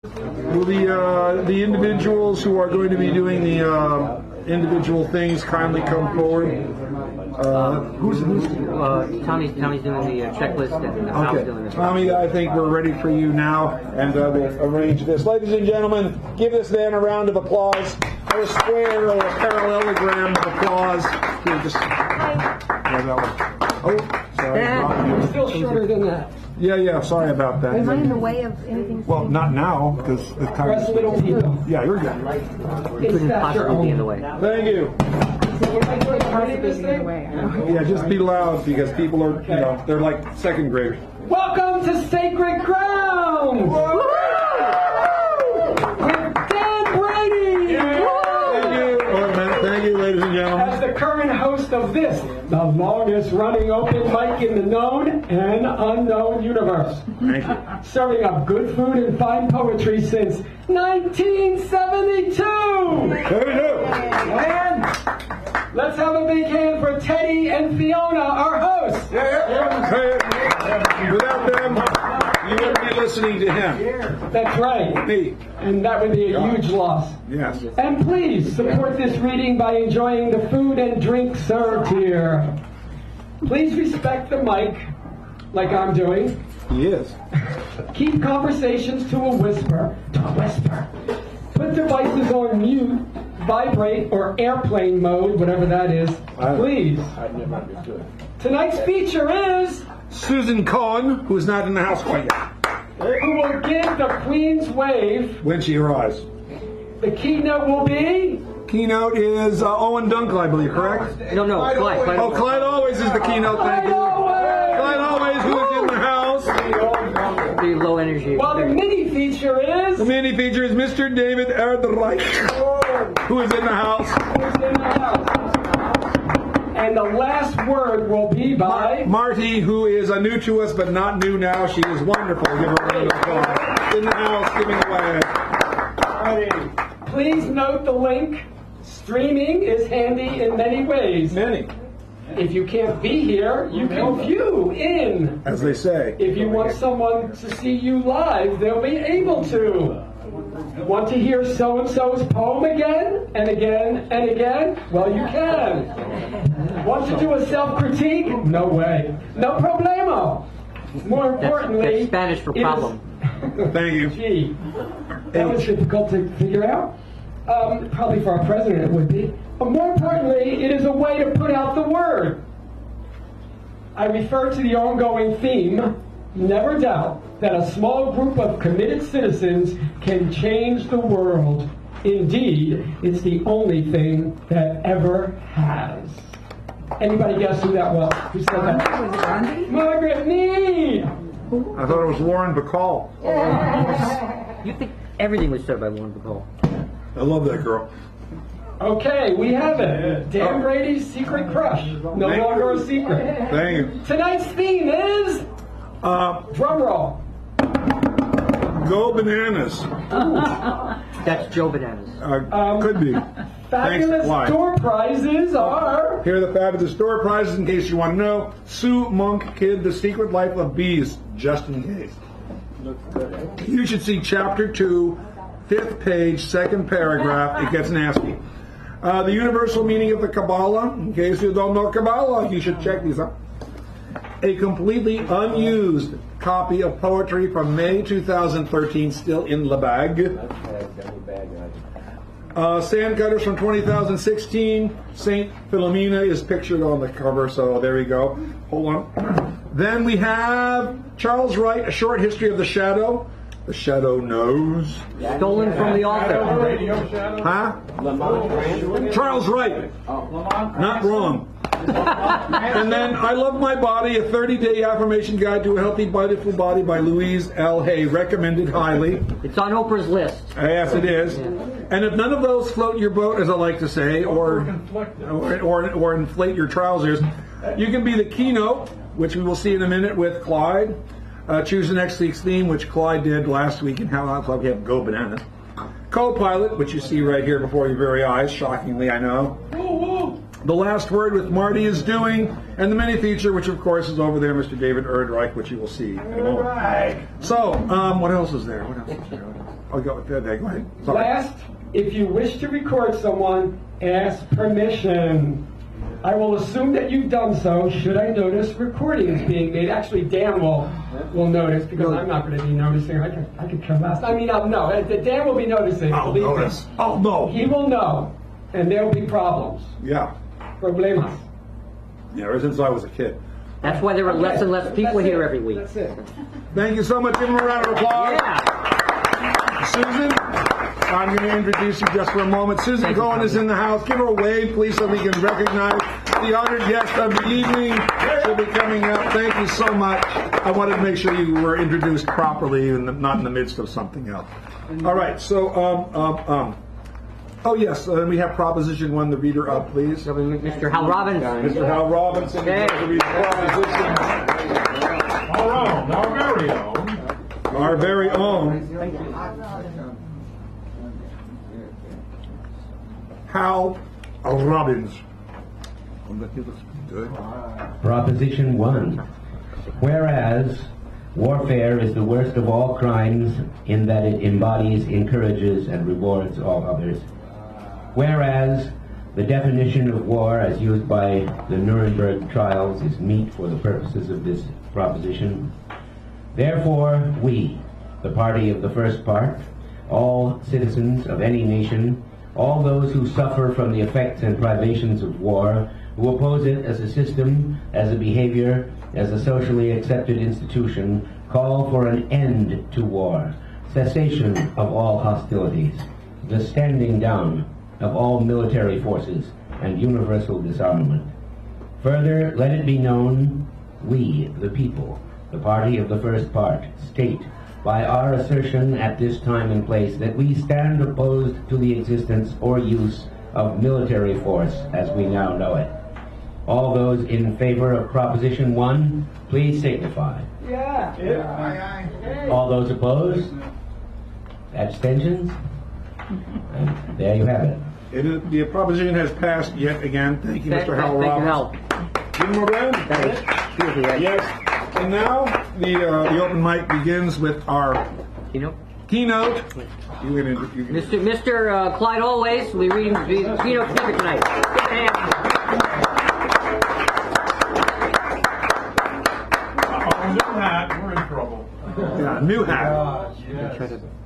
Will the individuals who are going to be doing the individual things kindly come forward? Tommy's doing the checklist and Tom's doing the Tommy, I think we're ready for you now, and we'll arrange this. Ladies and gentlemen, give this man a round of applause, or a square or a parallelogram of applause. Here, just, yeah, that one. Oh, sorry. You're still shorter than that. Yeah, sorry about that. Am I in the way of anything? Well, not now, because the time Press little people. Yeah, you're good. couldn't possibly be in the way. Thank you. Yeah, just be loud because people are, they're like second graders. Welcome to Sacred Grounds! With Dan Brady! Thank you, ladies and gentlemen. As the current host of this, the longest running open mic in the known and unknown universe. Thank you. Serving up good food and fine poetry since 1972! And let's have a big hand for Teddy and Fiona, our hosts. Without them, you wouldn't be listening to him. That's right. Me. And that would be a huge loss. Yes. And please support this reading by enjoying the food and drink served here. Please respect the mic, like I'm doing. He is. Keep conversations to a whisper. Put devices on mute, vibrate, or airplane mode, whatever that is. Please. I've never understood. Tonight's feature is Susan Cohen, who is not in the house quite yet. who will give the Queen's Wave. When she arrives. The keynote will be Keynote is Owen Dunkel, I believe, correct? No, Clyde. Oh, Clyde Always is the keynote, thank you. Clyde Always, who is in the house. The low energy. Well, the mini feature is The mini feature is Mr. David Erdreich, who is in the house. And the last word will be by Marty, who is new to us, but not new now. She is wonderful. Give her a round of applause. In the house, giving away. Please note the link. Streaming is handy in many ways. Many, If you can't be here, you can view in. as they say. If you want someone to see you live, they'll be able to. Want to hear so-and-so's poem again and again and again? Well, you can. Want to do a self-critique? No way. No problemo. More importantly... That's Spanish for problem. Thank you. Gee, that was difficult to figure out. Probably for our president it would be. But more importantly, it is a way to put out the word. I refer to the ongoing theme, never doubt that a small group of committed citizens can change the world. Indeed, it's the only thing that ever has. Anybody guess who that was? Who said that? Was it Gandhi? Margaret Mead! I thought it was Lauren Bacall. You think everything was said by Lauren Bacall? I love that girl. Okay, we have it. Dan Brady's secret crush. No longer a secret. Thank you. Tonight's theme is drum roll. Go Bananas. That's Joe Bananas. Could be. Fabulous Clyde. door prizes are Here are the fabulous door prizes in case you want to know. Sue Monk Kid, The Secret Life of Bees, just in case. You should see Chapter 2, 5th page, 2nd paragraph. It gets nasty. The universal meaning of the Kabbalah. In case you don't know Kabbalah, you should check these out. A completely unused copy of poetry from May 2013, still in the bag. Sandcutters from 2016. Saint Philomena is pictured on the cover, so there you go. Hold on. Then we have Charles Wright, A Short History of the Shadow. The Shadow Knows. Stolen from the author. Huh? Charles Wright. Not wrong. And then I Love My Body, a 30-day affirmation guide to a healthy, beautiful body by Louise L. Hay. Recommended highly. It's on Oprah's list. Yes, it is. And if none of those float your boat, as I like to say, or inflate your trousers, you can be the keynote, which we will see in a minute with Clyde. Choose the next week's theme, which Clyde did last week in How Out Club. We have Go Bananas. Co-pilot, which you see right here before your very eyes, shockingly, I know. The Last Word with Marty is doing, and the mini feature, which of course is over there, Mr. David Erdreich, which you will see in a moment. So, what else is there? What else is there? I'll go ahead. Sorry. Last, if you wish to record someone, ask permission. I will assume that you've done so should I notice recordings being made. Actually, Dan will notice because I'm not going to be noticing. I could come last. I mean, no. Dan will be noticing. I'll notice. I'll know. He will know, and there will be problems. Yeah. Problemas. Yeah, ever since I was a kid. That's why there are less and less people here every week. That's it. Thank you so much. Give him a round of applause. Yeah. Susan, I'm going to introduce you just for a moment. Susan Cohen is in the house. Give her a wave, please, so we can recognize the honored guest of the evening. She'll be coming up. Thank you so much. I wanted to make sure you were introduced properly and not in the midst of something else. All right, so, oh, yes, we have Proposition 1, the reader up, please. Mr. Hal Robbins. Mr. Hal Robinson. Okay. To read Proposition. Our own, our very own. Our very own. Hal Robbins. Good. Proposition 1. Whereas warfare is the worst of all crimes in that it embodies, encourages, and rewards all others. Whereas the definition of war as used by the Nuremberg trials is meet for the purposes of this proposition. Therefore, we, the party of the first part, all citizens of any nation, all those who suffer from the effects and privations of war, who oppose it as a system, as a behavior, as a socially accepted institution, call for an end to war, cessation of all hostilities, the standing down of all military forces, and universal disarmament. Further, let it be known, we, the people, the party of the first part, state, by our assertion at this time and place, that we stand opposed to the existence or use of military force as we now know it. All those in favor of Proposition 1, please signify. Yeah. All those opposed? Abstentions? And there you have it. The proposition has passed yet again. Thank you, Mr. Hal Robbins. Give him a round. Yes. And now the open mic begins with our keynote. Mr. Clyde Always will be reading the keynote speaker tonight. New hat, we're in trouble. Yeah, new hat.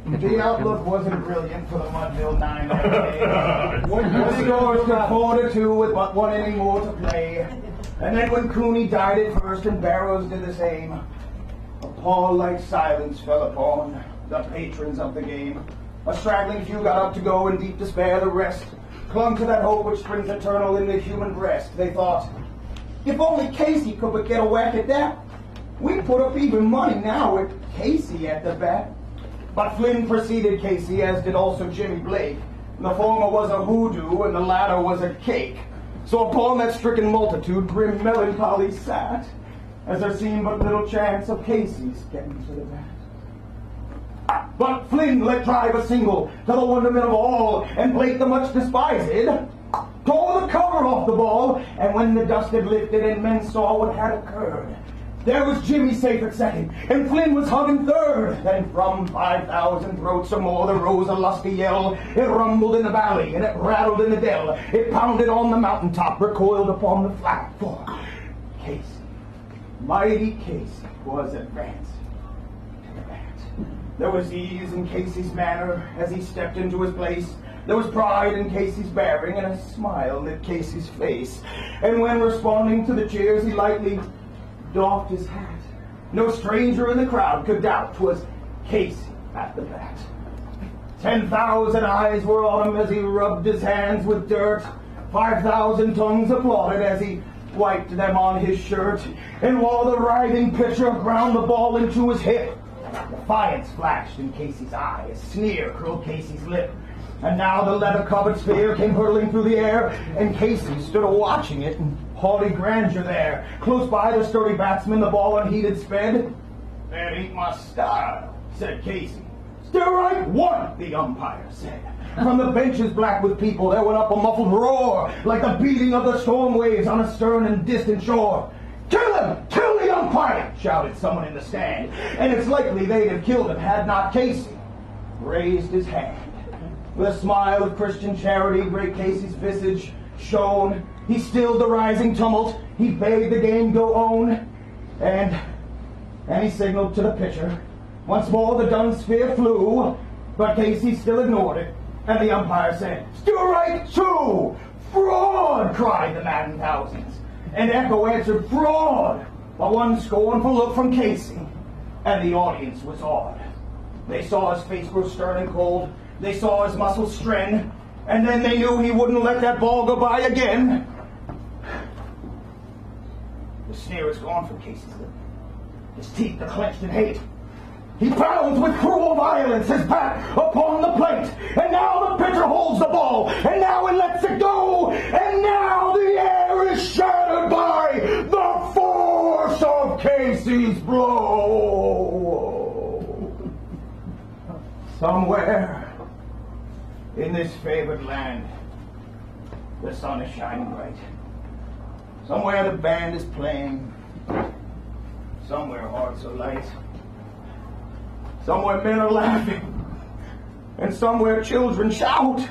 The outlook wasn't brilliant for the Mudville 9 that day. The scores to 4-2 with but one inning more to play. And then when Cooney died at first and Barrows did the same, a pall-like silence fell upon the patrons of the game. A straggling few got up to go in deep despair. The rest clung to that hope which springs eternal in the human breast. They thought, if only Casey could but get a whack at that, we'd put up even money now with Casey at the bat. But Flynn preceded Casey, as did also Jimmy Blake. The former was a hoodoo, and the latter was a cake. So upon that stricken multitude, grim melancholy sat, as there seemed but little chance of Casey's getting to the bat. But Flynn let drive a single, to the wonderment of all, and Blake, the much despised, tore the cover off the ball, and when the dust had lifted and men saw what had occurred, there was Jimmy safe at second, and Flynn was hugging third. Then from 5,000 throats or more there rose a lusty yell. It rumbled in the valley, and it rattled in the dell. It pounded on the mountaintop, recoiled upon the flat. For Casey, mighty Casey, was advancing to the bat. There was ease in Casey's manner as he stepped into his place. There was pride in Casey's bearing, and a smile lit Casey's face. And when responding to the cheers, he lightly doffed his hat. No stranger in the crowd could doubt 'twas Casey at the bat. 10,000 eyes were on him as he rubbed his hands with dirt. 5,000 tongues applauded as he wiped them on his shirt. And while the writhing pitcher ground the ball into his hip, defiance flashed in Casey's eye, a sneer curled Casey's lip. And now the leather-covered sphere came hurtling through the air, and Casey stood a-watching it in haughty grandeur there. Close by the sturdy batsman, the ball unheeded sped. "That ain't my style," said Casey. "Still right, one," the umpire said. From the benches black with people there went up a muffled roar, like the beating of the storm waves on a stern and distant shore. "Kill him! Kill the umpire!" shouted someone in the stand. And it's likely they'd have killed him had not Casey raised his hand. With a smile of Christian charity, great Casey's visage shone. He stilled the rising tumult. He bade the game go on. And he signaled to the pitcher. Once more the dun sphere flew, but Casey still ignored it. And the umpire said, "Still right, too! Fraud!" cried the maddened thousands. And echo answered, "Fraud!" But one scornful look from Casey, and the audience was awed. They saw his face grow stern and cold. They saw his muscles stren. And then they knew he wouldn't let that ball go by again. The sneer is gone from Casey's lip. His teeth are clenched in hate. He pounds with cruel violence his bat upon the plate. And now the pitcher holds the ball. And now it lets it go. And now the air is shattered by the force of Casey's blow. Somewhere in this favored land, the sun is shining bright. Somewhere the band is playing. Somewhere hearts are light. Somewhere men are laughing. And somewhere children shout.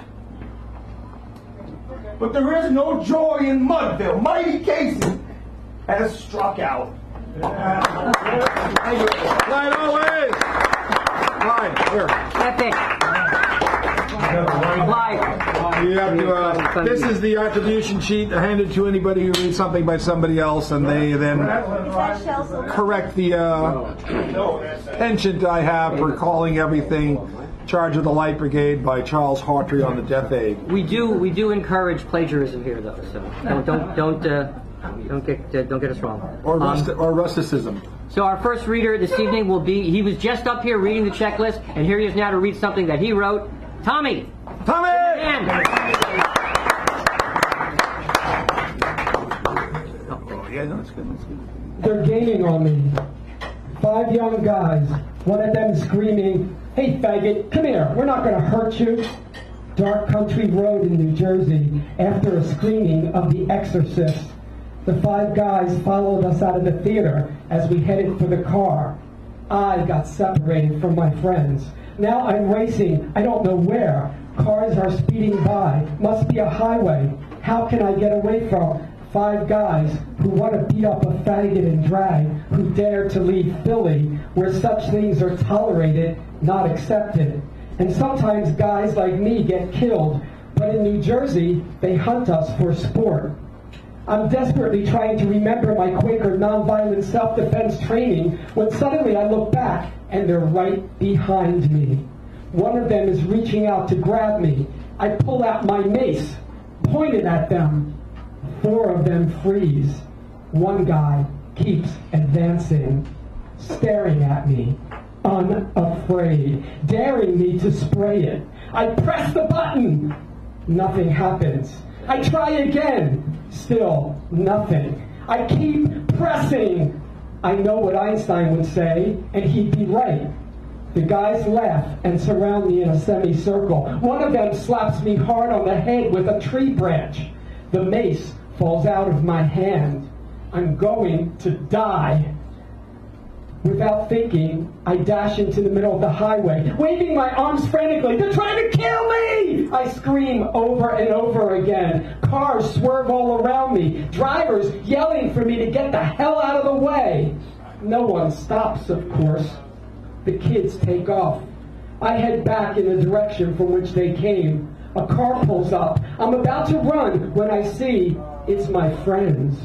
But there is no joy in Mudville. Mighty Casey has struck out. Right, always! Right, here. Epic. Live. You have to, this is the attribution sheet handed to anybody who reads something by somebody else, and they then correct the penchant I have for calling everything "Charge of the Light Brigade" by Charles Hawtrey on the Death Aid. We do encourage plagiarism here, though. So don't get us wrong. Or rusticism. So our first reader this evening will be. He was just up here reading the checklist, and here he is now to read something that he wrote. Tommy. Tommy! And yeah, no, it's good. It's good. They're gaining on me. 5 young guys, one of them screaming, "Hey faggot, come here, we're not going to hurt you." Dark country road in New Jersey, after a screening of The Exorcist. The 5 guys followed us out of the theater as we headed for the car. I got separated from my friends. Now I'm racing, I don't know where. Cars are speeding by. Must be a highway. How can I get away from 5 guys who want to beat up a faggot and drag, who dare to leave Philly, where such things are tolerated, not accepted? And sometimes guys like me get killed, but in New Jersey, they hunt us for sport. I'm desperately trying to remember my Quaker nonviolent self-defense training when suddenly I look back and they're right behind me. One of them is reaching out to grab me. I pull out my mace, point it at them. 4 of them freeze. One guy keeps advancing, staring at me, unafraid, daring me to spray it. I press the button. Nothing happens. I try again. Still nothing. I keep pressing. I know what Einstein would say, and he'd be right. The guys laugh and surround me in a semicircle. One of them slaps me hard on the head with a tree branch. The mace falls out of my hand. I'm going to die. Without thinking, I dash into the middle of the highway, waving my arms frantically. They're trying to kill me! I scream over and over again. Cars swerve all around me. Drivers yelling for me to get the hell out of the way. No one stops, of course. The kids take off. I head back in the direction from which they came. A car pulls up. I'm about to run when I see it's my friends.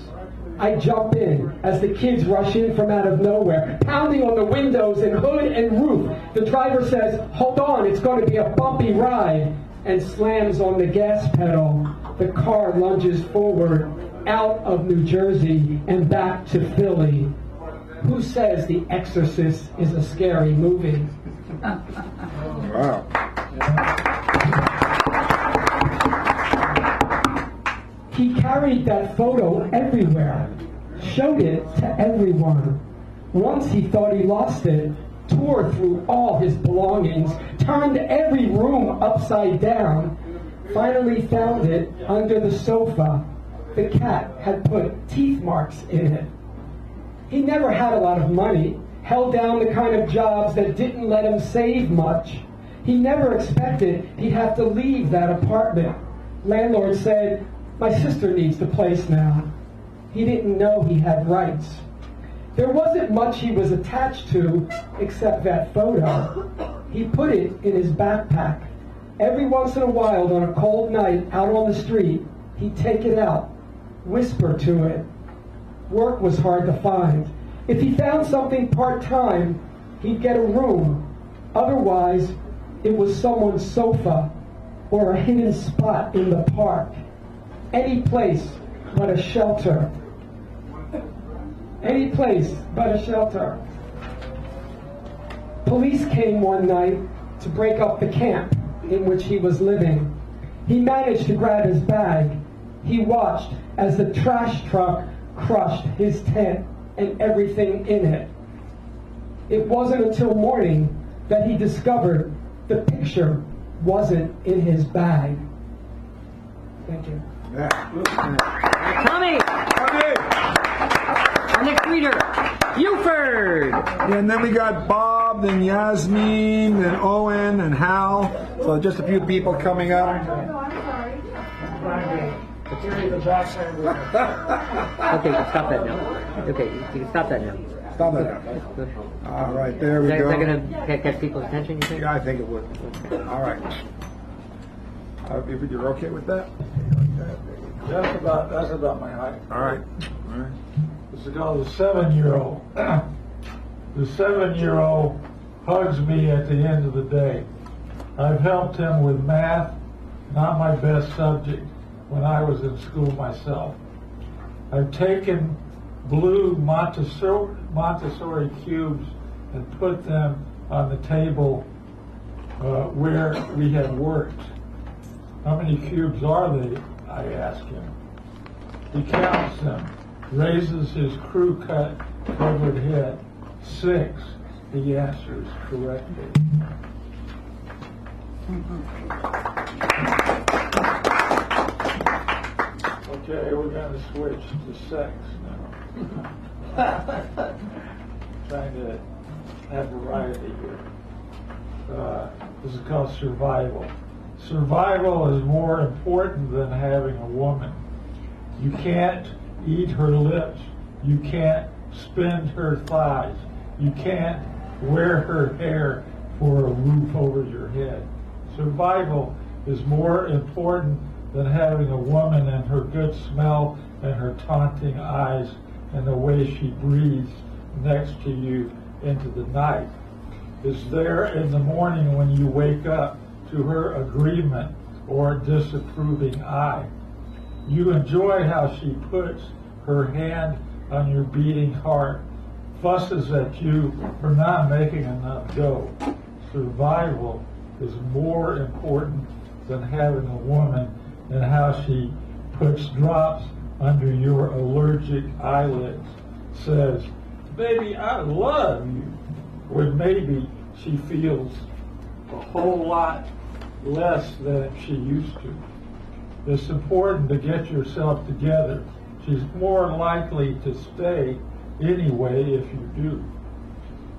I jump in as the kids rush in from out of nowhere, pounding on the windows and hood and roof. The driver says, "Hold on, it's going to be a bumpy ride," and slams on the gas pedal. The car lunges forward, out of New Jersey and back to Philly. Who says The Exorcist is a scary movie? Wow. He carried that photo everywhere, showed it to everyone. Once he thought he lost it, tore through all his belongings, turned every room upside down, finally found it under the sofa. The cat had put teeth marks in it. He never had a lot of money, held down the kind of jobs that didn't let him save much. He never expected he'd have to leave that apartment. Landlord said, "My sister needs the place now." He didn't know he had rights. There wasn't much he was attached to except that photo. He put it in his backpack. Every once in a while, on a cold night out on the street, he'd take it out, whisper to it. Work was hard to find. If he found something part-time, he'd get a room. Otherwise, it was someone's sofa or a hidden spot in the park. Any place but a shelter. Any place but a shelter. Police came one night to break up the camp in which he was living. He managed to grab his bag. He watched as the trash truck crushed his tent and everything in it. It wasn't until morning that he discovered the picture wasn't in his bag. Thank you. Tommy! Our next reader, Buford! And then we got Bob, then Yasmin, then Owen, and Hal. So just a few people coming up. Okay, stop that now. Okay, you can stop that now. Stop that. All right, there we Is go. that going to catch people's attention, you think? Yeah, I think it would. All right. If you're okay with that? That's about my height. All right. All right. This is called the 7-year-old. The 7-year-old hugs me at the end of the day. I've helped him with math, not my best subject, when I was in school myself. I've taken blue Montessori cubes and put them on the table where we had worked. How many cubes are they? I ask him. He counts them, raises his crew-cut covered head. 6, he answers correctly. Okay, we're going to switch to sex now. Trying to have variety here. This is called survival. Survival is more important than having a woman. You can't eat her lips. You can't spin her thighs. You can't wear her hair for a roof over your head. Survival is more important than having a woman and her good smell and her taunting eyes and the way she breathes next to you into the night. Is there in the morning when you wake up to her agreement or disapproving eye. You enjoy how she puts her hand on your beating heart, fusses at you for not making enough dough. Survival is more important than having a woman and how she puts drops under your allergic eyelids, says, "Baby, I love you," when maybe she feels a whole lot less than she used to. It's important to get yourself together. She's more likely to stay anyway if you do.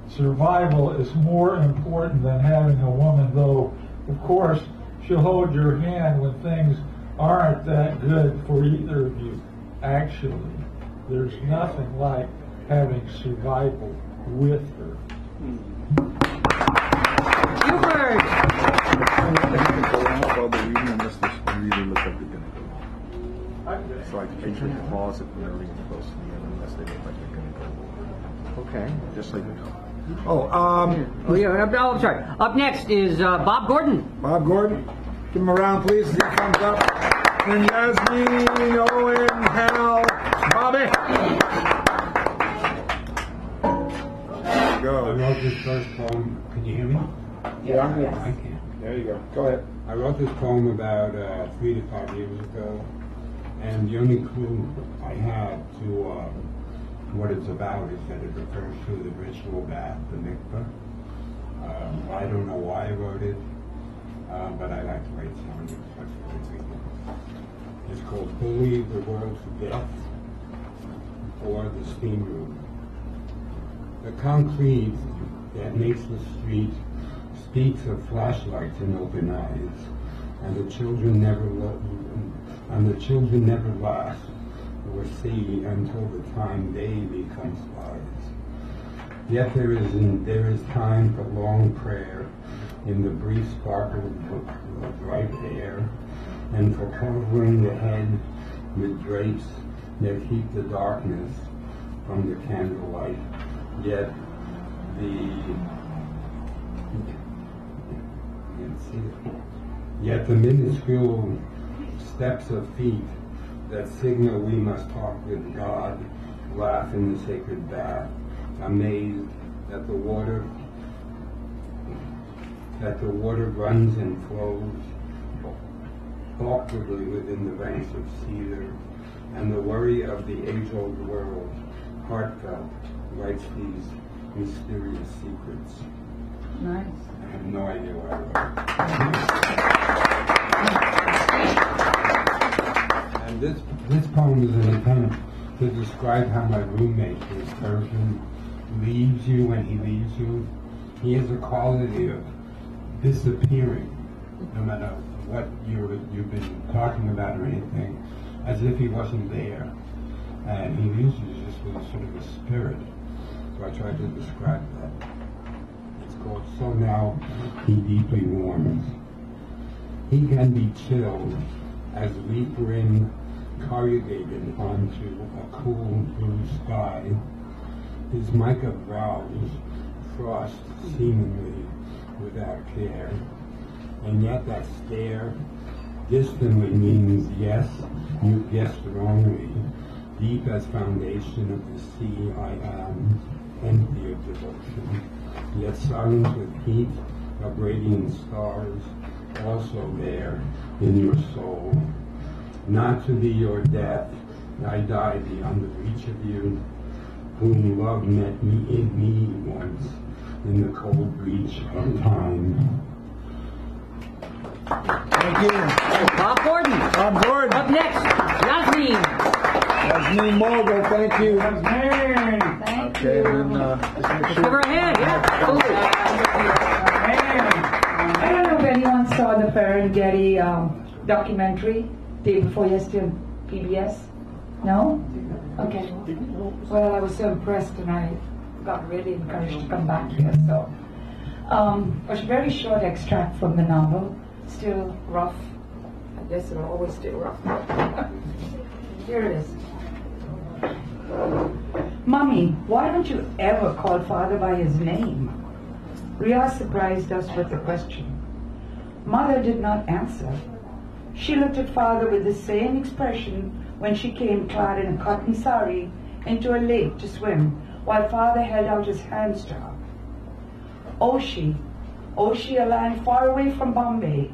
Survival is more important than having a woman, though, of course, she'll hold your hand when things aren't that good for either of you. Actually, there's nothing like having survival with her. Buford! So I usually pause it when they're really close to the end unless they look like they're going to go. Okay. Just so you know. Oh, sorry. Up next is Bob Gordon. Bob Gordon. Give him a round, please, as he comes up. And Yasmin, Owen, Hal, Bobby. There you I go. wrote this first poem. Can you hear me? Yeah. I can. There you go. Go ahead. I wrote this poem about 3 to 5 years ago, and the only clue I had to what it's about is that it refers to the ritual bath, the mikveh. I don't know why I wrote it, but I like to write songs. It's called Bully the World to Death, or The Steam Room. The concrete that makes the street speaks of flashlights and open eyes, and the children never last or see until the time they become spies. Yet there is time for long prayer in the brief sparkle of bright air, and for covering the head with drapes that keep the darkness from the candlelight. Yet the minuscule steps of feet that signal we must talk with God laugh in the sacred bath, amazed that the water runs and flows awkwardly within the ranks of cedar, and the worry of the age-old world, heartfelt, writes these mysterious secrets. Nice. I have no idea what I wrote. And this poem is an attempt to describe how my roommate, this person, leaves you when he leaves you. He has a quality of disappearing, no matter what you've been talking about or anything, as if he wasn't there. And he leaves you just with sort of a spirit. So I tried to describe that. It's called So Now He Deeply Warms. He can be chilled as weak rim corrugated onto a cool blue sky. His mica brows frost seemingly without care, and yet that stare distantly means yes, you guessed wrongly. Deep as foundation of the sea I am, empty of devotion, yet silent with heat of radiant stars, also there in your soul. Not to be your death, I die beyond the reach of you, whom love met me in me once, in the cold breach of time. Thank you. Bob Gordon. Bob Gordon. Up next, Yasmin. Yasmin Mogul, thank you. Thank Okay, you. then Let's give her a hand, yeah. I don't know if anyone saw the Ferengeti documentary day before yesterday on PBS. No? Okay. Well, I was so impressed and I got really encouraged to come back here. So, a very short extract from the novel. Still rough. I guess it'll always stay rough. Here it is. Mommy, why don't you ever call Father by his name? Ria surprised us with the question. Mother did not answer. She looked at Father with the same expression when she came clad in a cotton sari into a lake to swim, while Father held out his hands to her. Oshi, a land far away from Bombay,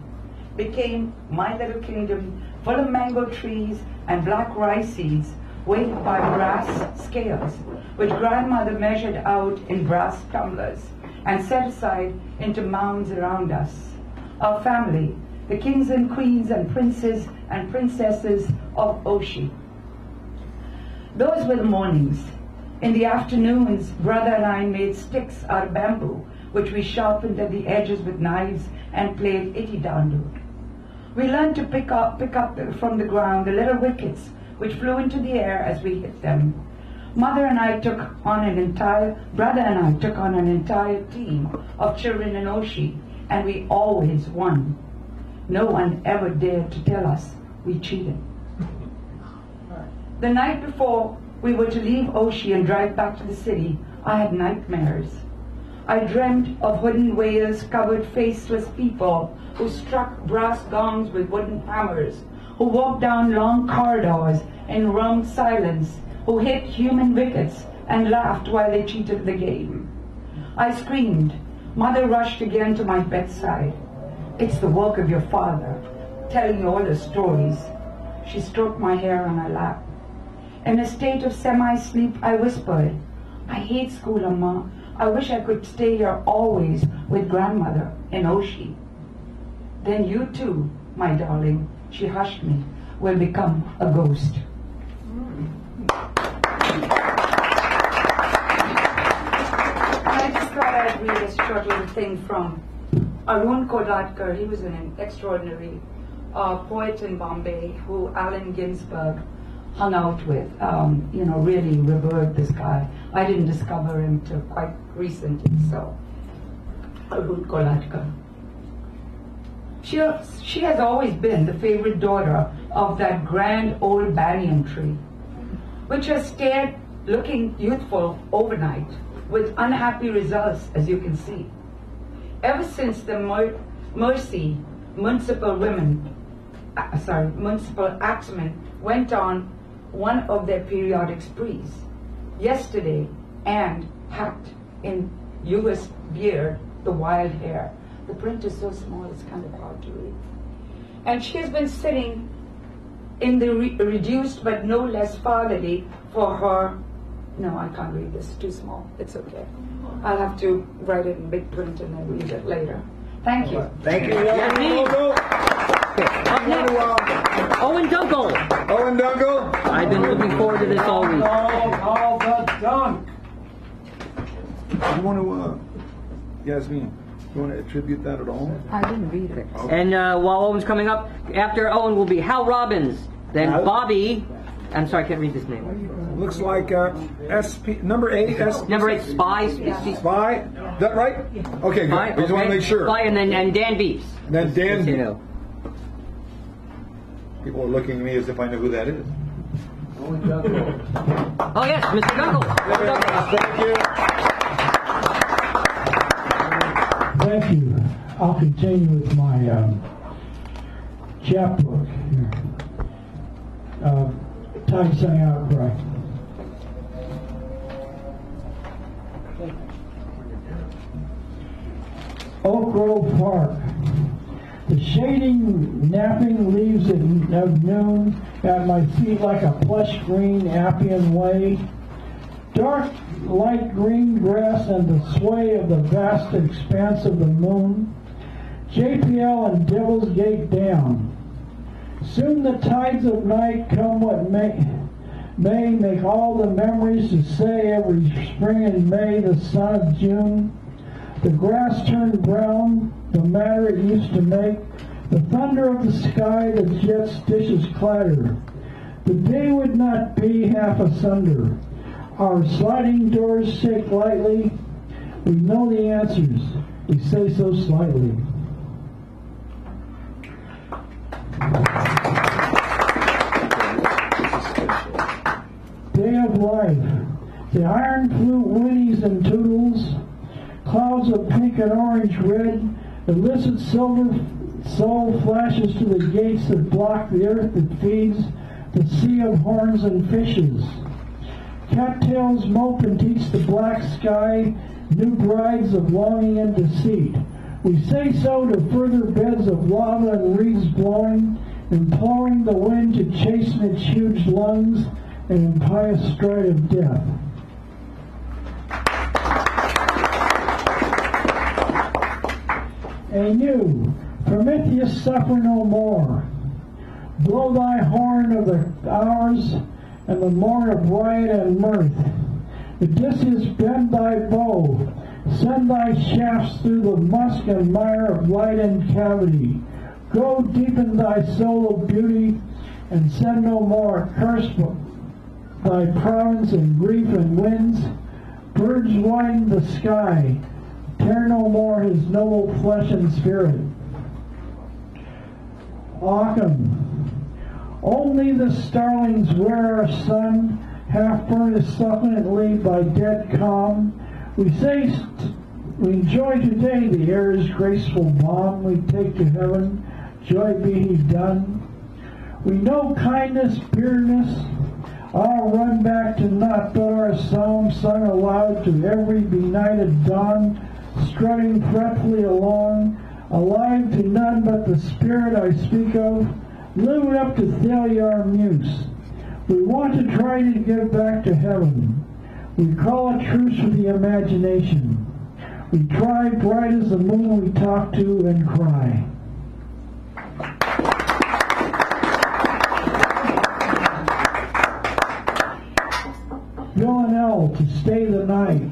became my little kingdom full of mango trees and black rice seeds weighed by brass scales, which grandmother measured out in brass tumblers and set aside into mounds around us. Our family, the kings and queens and princes and princesses of Oshi. Those were the mornings. In the afternoons, brother and I made sticks out of bamboo, which we sharpened at the edges with knives and played iti dandu. We learned to pick up from the ground the little wickets which flew into the air as we hit them. Brother and I took on an entire team of children in Oshi, and we always won. No one ever dared to tell us we cheated. The night before we were to leave Oshi and drive back to the city, I had nightmares. I dreamt of wooden whales covered faceless people who struck brass gongs with wooden hammers, who walked down long corridors in wrong silence, who hit human wickets and laughed while they cheated the game. I screamed. Mother rushed again to my bedside. It's the work of your father, telling you all the stories. She stroked my hair on her lap. In a state of semi-sleep, I whispered, I hate school, Amma. I wish I could stay here always with grandmother in Oshi. Then you too, my darling, she hushed me, will become a ghost. I just thought I'd read a short little thing from Arun Kodatkar, he was an extraordinary poet in Bombay who Allen Ginsberg hung out with, really revered this guy. I didn't discover him till quite recently, so Arun Kodatkar. She has always been the favorite daughter of that grand old banyan tree, which has stayed looking youthful overnight, with unhappy results, as you can see. Ever since the Mercy municipal axemen went on one of their periodic sprees yesterday and hacked in US beard the wild hair. The print is so small it's kind of hard to read. And she has been sitting in the reduced but no less fatherly for her. No, I can't read this, too small. It's okay. I'll have to write it in big print and then read it later. Thank you. Thank you. Up next, Owen Dunkel. Owen Dunkel. I've been looking forward to this all week. All the dunk. You want to, Yasmin, you want to attribute that at all? I didn't read it. And while Owen's coming up, after Owen will be Hal Robbins, then Bobby. I'm sorry, I can't read this name. Looks like SP number 8. Number 8, Spy. Spy. Is that right? Okay, good. Spy, We just want to make sure. Spy, and Dan Beeps. And then Dan. You know. People are looking at me as if I know who that is. Oh yes, Mr. Dunkel. Thank you. Thank you. I'll continue with my chapbook here. Type something out correct. Oak Grove Park. The shading, napping leaves of noon at my feet like a plush green Appian way. Dark light green grass and the sway of the vast expanse of the moon. JPL and Devil's Gate down. Soon the tides of night come what may make all the memories to say every spring and May, the sun of June. The grass turned brown, the matter it used to make. The thunder of the sky, the jet's dishes clatter. The day would not be half asunder. Our sliding doors shake lightly. We know the answers. We say so slightly. Day of life. The iron flute whinnies and tootles. Clouds of pink and orange red. Illicit silver soul flashes to the gates that block the earth that feeds the sea of horns and fishes. Cattails mope and teach the black sky new brides of longing and deceit. We say so to further beds of lava and reeds blowing, imploring the wind to chasten its huge lungs and impious stride of death. Anew, Prometheus, suffer no more. Blow thy horn of the hours and the morn of riot and mirth. Odysseus, bend thy bow. Send thy shafts through the musk and mire of light and cavity. Go deepen thy soul of beauty, and send no more. Curse thy province in grief and winds. Birds widen the sky. Tear no more his noble flesh and spirit. Autumn. Only the starlings wear our sun, half furnished suppliantly by dead calm. We enjoy today the air's graceful balm. We take to heaven, joy be he done. We know kindness, pureness, all run back to naught but our psalm sung aloud to every benighted dawn, strutting fretfully along, alive to none but the spirit I speak of, living up to Thalia our muse. We want to try to get back to heaven. We call a truce with the imagination. We try bright as the moon we talk to and cry. Villanelle to stay the night.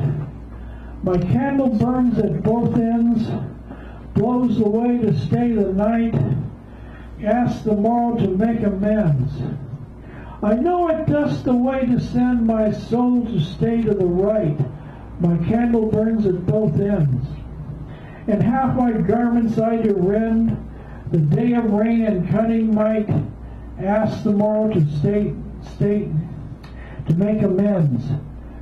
My candle burns at both ends. blows away to stay the night, asks the morrow to make amends. I know it does the way to send my soul to stay to the right. My candle burns at both ends. And half my garments I do rend, the day of rain and cunning might, ask the morrow to stay to make amends.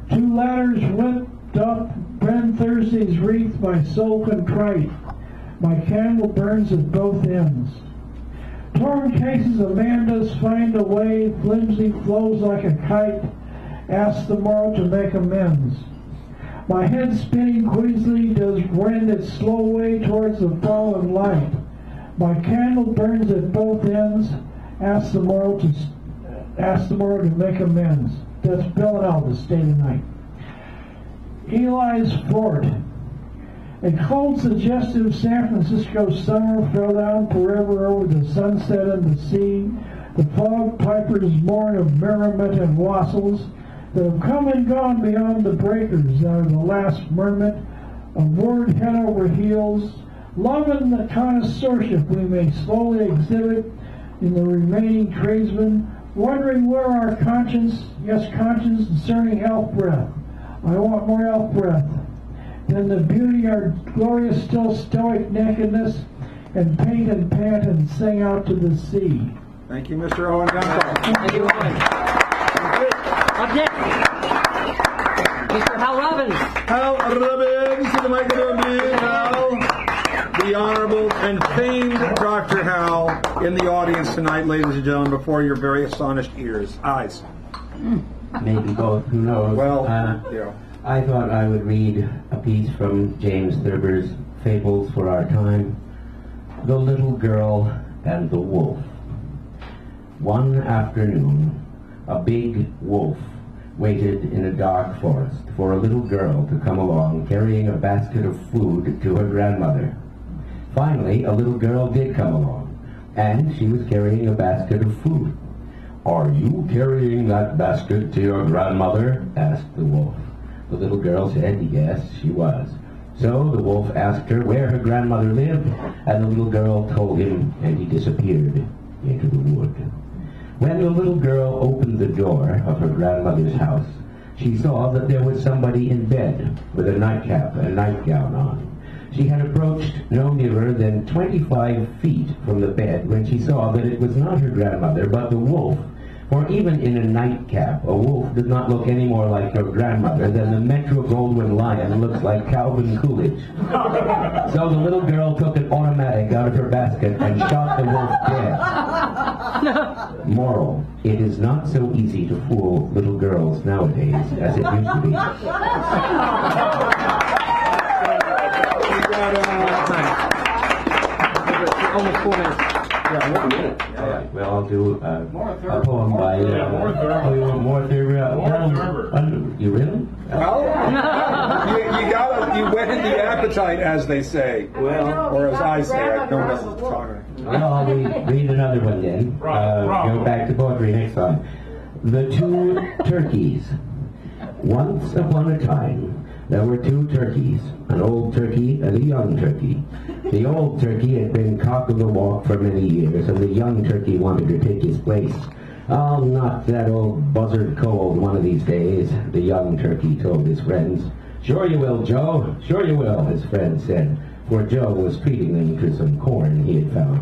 2 ladders whipped up, brand Thursday's wreath, my soul contrite. My candle burns at both ends. Torn cases a man does find a way, flimsy flows like a kite, asks the morrow to make amends. My head spinning queasily does wend its slow way towards the fallen light. My candle burns at both ends, asks the morrow to make amends. That's Bill and Elvis, Stay the Night. Eli's Fort. A cold, suggestive San Francisco summer fell down forever over the sunset and the sea. The fog pipers mourn of merriment and wassels that have come and gone beyond the breakers out of the last merriment of word head over heels. Love and the connoisseurship we may slowly exhibit in the remaining tradesmen, wondering where our conscience discerning elf breath. I want more elf breath than the beauty our glorious still stoic nakedness, and paint and pant and sing out to the sea. Thank you, Mr. Owen Gunkel. Thank you, Owen. Up next, Mr. Hal Robbins. Hal Robbins to the microphone, please. Hal, the Honorable and famed Dr. Hal in the audience tonight, ladies and gentlemen, before your very astonished eyes. Maybe both, who knows? Well, yeah. I thought I would read a piece from James Thurber's Fables for Our Time, The Little Girl and the Wolf. One afternoon, a big wolf waited in a dark forest for a little girl to come along carrying a basket of food to her grandmother. Finally, a little girl did come along, and she was carrying a basket of food. "Are you carrying that basket to your grandmother?" asked the wolf. The little girl said yes, she was. So the wolf asked her where her grandmother lived, and the little girl told him, and he disappeared into the wood. When the little girl opened the door of her grandmother's house, she saw that there was somebody in bed with a nightcap and nightgown on. She had approached no nearer than 25 feet from the bed when she saw that it was not her grandmother, but the wolf. For even in a nightcap, a wolf does not look any more like your grandmother than the Metro-Goldwyn-Lion looks like Calvin Coolidge. So the little girl took an automatic out of her basket and shot the wolf dead. Moral: it is not so easy to fool little girls nowadays as it used to be. Almost 4 minutes. Yeah, 1 minute. All right. Well, I'll do a poem by. Oh, you want more theory? You really? Well, you whetted the appetite, as they say. Well, or as I say, I don't know. Well, I'll read another one then. Go back to poetry next time. The Two Turkeys. Once upon a time, there were 2 turkeys, an old turkey and a young turkey. The old turkey had been cock of the walk for many years, and the young turkey wanted to take his place. "I'll knock that old buzzard cold one of these days," the young turkey told his friends. "Sure you will, Joe, sure you will," his friends said, for Joe was treating them to some corn he had found.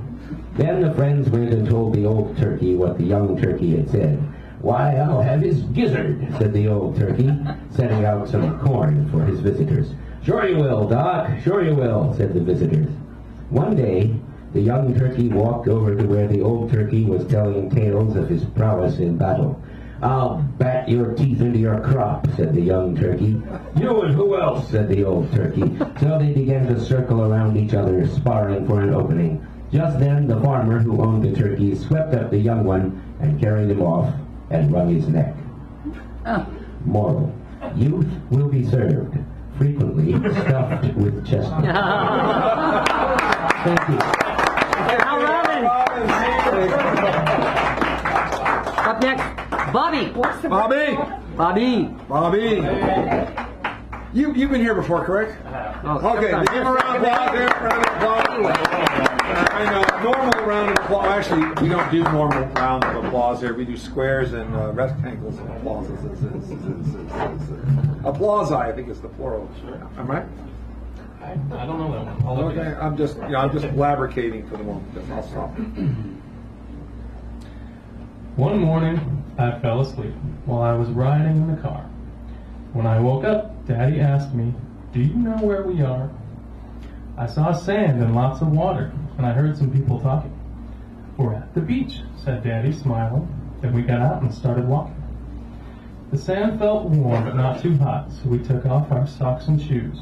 Then the friends went and told the old turkey what the young turkey had said. "Why, I'll have his gizzard," said the old turkey, setting out some corn for his visitors. "Sure you will, Doc, sure you will," said the visitors. One day, the young turkey walked over to where the old turkey was telling tales of his prowess in battle. "I'll bat your teeth into your crop," said the young turkey. "You and who else?" said the old turkey. So they began to circle around each other, sparring for an opening. Just then, the farmer who owned the turkeys swept up the young one and carried him off and wrung his neck. Moral: youth will be served, frequently stuffed with chestnuts. Thank you. Hal Robbins. Up next, Bobby. Bobby. Bobby. Bobby. You've been here before, correct? Okay, give a round of applause here. Round of applause. I know, normal round of applause. Actually, we don't do normal rounds of applause here. We do squares and rectangles of applause. Applause, I think, is the plural. Am I right? I don't know that one. I'll look Okay, at it. I'm just fabricating for the moment. I'll stop. One morning, I fell asleep while I was riding in the car. When I woke up, Daddy asked me, "Do you know where we are?" I saw sand and lots of water, and I heard some people talking. "We're at the beach," said Daddy, smiling. Then we got out and started walking. The sand felt warm but not too hot, so we took off our socks and shoes.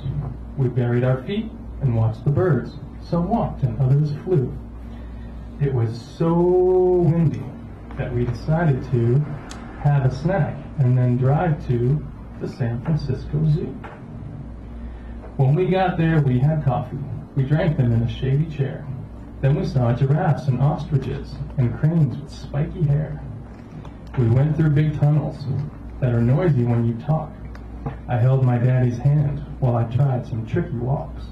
We buried our feet and watched the birds. Some walked and others flew. It was so windy that we decided to have a snack and then drive to the San Francisco Zoo. When we got there, we had coffee. We drank them in a shady chair. Then we saw giraffes and ostriches and cranes with spiky hair. We went through big tunnels that are noisy when you talk. I held my daddy's hand while I tried some tricky walks.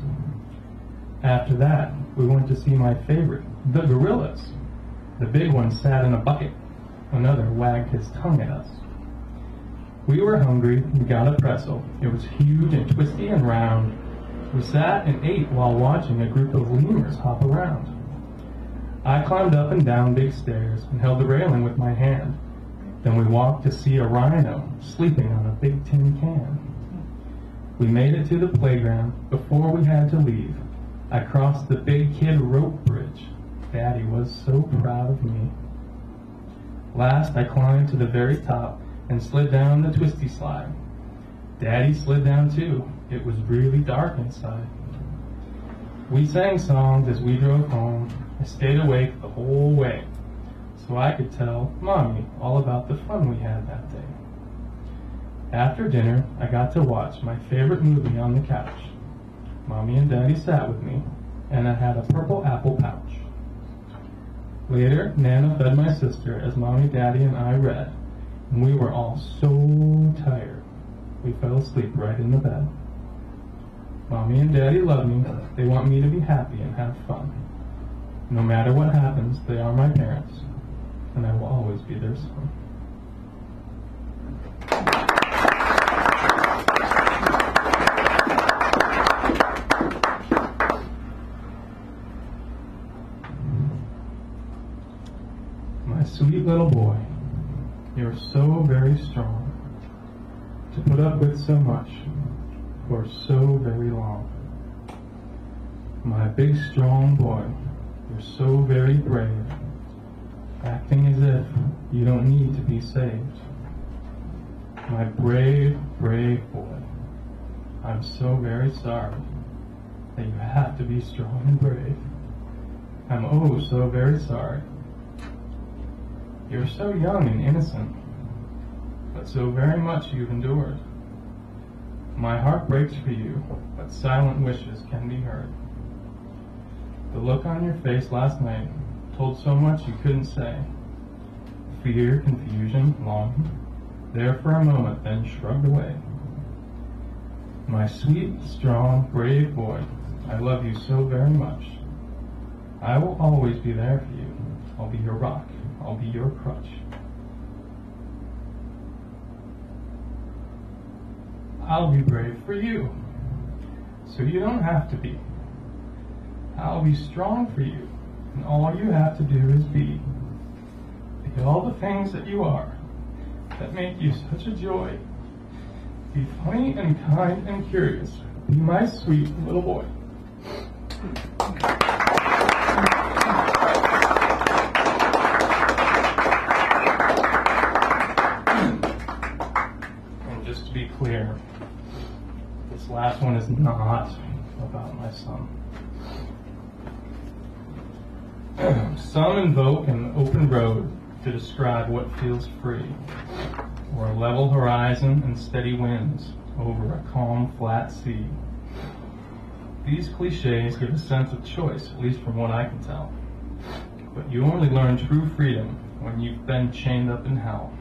After that, we went to see my favorite, the gorillas. The big one sat in a bucket. Another wagged his tongue at us. We were hungry. We got a pretzel. It was huge and twisty and round. We sat and ate while watching a group of lemurs hop around. I climbed up and down big stairs and held the railing with my hand. Then we walked to see a rhino sleeping on a big tin can. We made it to the playground. Before we had to leave, I crossed the big kid rope bridge. Daddy was so proud of me. Last, I climbed to the very top and slid down the twisty slide. Daddy slid down too. It was really dark inside. We sang songs as we drove home. I stayed awake the whole way so I could tell Mommy all about the fun we had that day. After dinner, I got to watch my favorite movie on the couch. Mommy and Daddy sat with me, and I had a purple apple pouch. Later, Nana fed my sister as Mommy, Daddy, and I read, and we were all so tired, we fell asleep right in the bed. Mommy and Daddy love me. They want me to be happy and have fun. No matter what happens, they are my parents, and I will always be their son. My sweet little boy, you're so very strong to put up with so much for so very long. My big strong boy, you're so very brave, acting as if you don't need to be saved. My brave, brave boy, I'm so very sorry that you have to be strong and brave. I'm oh so very sorry. You're so young and innocent, but so very much you've endured. My heart breaks for you, but silent wishes can be heard. The look on your face last night told so much you couldn't say. Fear, confusion, longing, there for a moment, then shrugged away. My sweet, strong, brave boy, I love you so very much. I will always be there for you. I'll be your rock. I'll be your crutch. I'll be brave for you, so you don't have to be. I'll be strong for you, and all you have to do is be. Be all the things that you are, that make you such a joy. Be funny and kind and curious. Be my sweet little boy. And just to be clear, this last one is not about my son. Some invoke an open road to describe what feels free, or a level horizon and steady winds over a calm, flat sea. These cliches give a sense of choice, at least from what I can tell. But you only learn true freedom when you've been chained up in hell.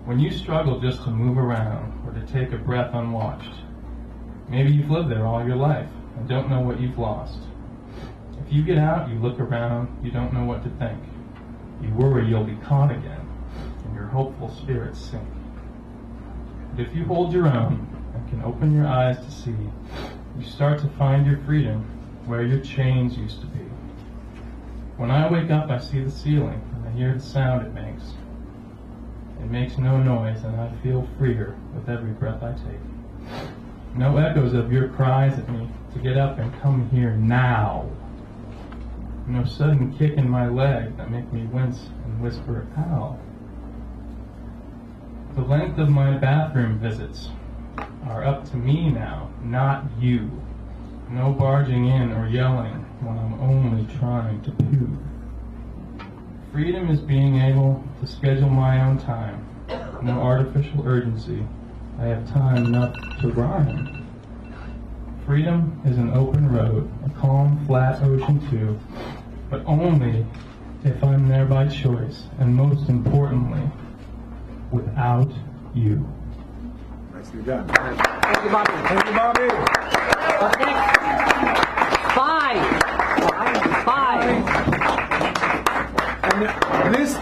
When you struggle just to move around or to take a breath unwatched, Maybe you've lived there all your life and don't know what you've lost. If you get out, you look around, you don't know what to think. You worry you'll be caught again, and your hopeful spirits sink. But if you hold your own and can open your eyes to see, you start to find your freedom where your chains used to be. When I wake up, I see the ceiling, and I hear the sound it makes. It makes no noise, and I feel freer with every breath I take. No echoes of your cries at me to get up and come here now. No sudden kick in my leg that make me wince and whisper, ow. The length of my bathroom visits are up to me now, not you. No barging in or yelling when I'm only trying to poo. Freedom is being able to schedule my own time. No artificial urgency. I have time enough to rhyme. Freedom is an open road, a calm, flat ocean too, but only if I'm there by choice, and most importantly, without you. Nicely done. Thank you, Bobby. Thank you, Bobby. Up next, Five. And this,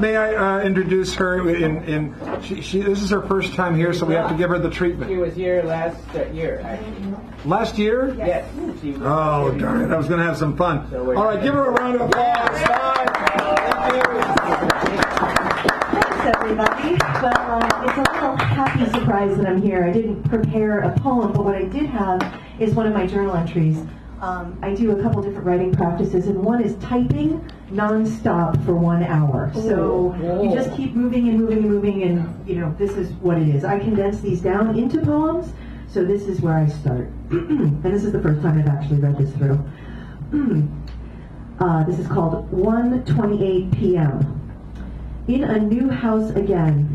may I introduce her? This is her first time here, so we have to give her the treatment. She was here last year, actually. Last year? Yes. Oh, darn it. I was going to have some fun. All right, give her a round of applause. Thanks, everybody. Well, it's a little happy surprise that I'm here. I didn't prepare a poem, but what I did have is one of my journal entries. I do a couple different writing practices, and one is typing non-stop for 1 hour. So you just keep moving and moving and moving, and this is what it is. I condense these down into poems, so this is where I start. And this is the first time I've actually read this through. This is called 1:28 p.m. In a new house again.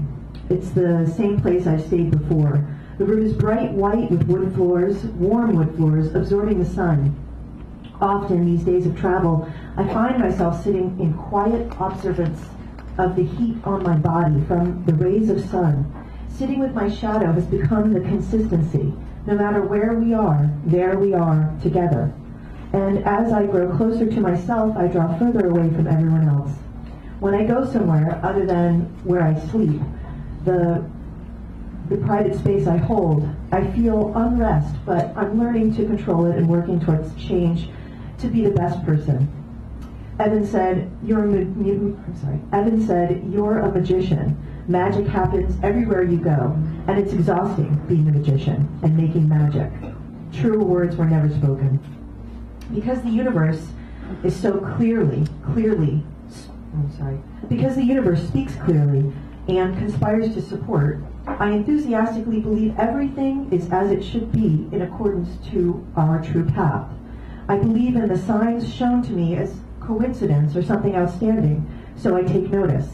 It's the same place I've stayed before. The room is bright white with wood floors, warm wood floors, absorbing the sun. Often, these days of travel, I find myself sitting in quiet observance of the heat on my body from the rays of sun. Sitting with my shadow has become the consistency. No matter where we are, there we are together. And as I grow closer to myself, I draw further away from everyone else. When I go somewhere other than where I sleep, the private space I hold, I feel unrest, but I'm learning to control it and working towards change to be the best person. Evan said, you're a magician. Magic happens everywhere you go, and it's exhausting being a magician and making magic. Truer words were never spoken. Because the universe is so because the universe speaks clearly and conspires to support, I enthusiastically believe everything is as it should be in accordance to our true path. I believe in the signs shown to me as coincidence or something outstanding, so I take notice.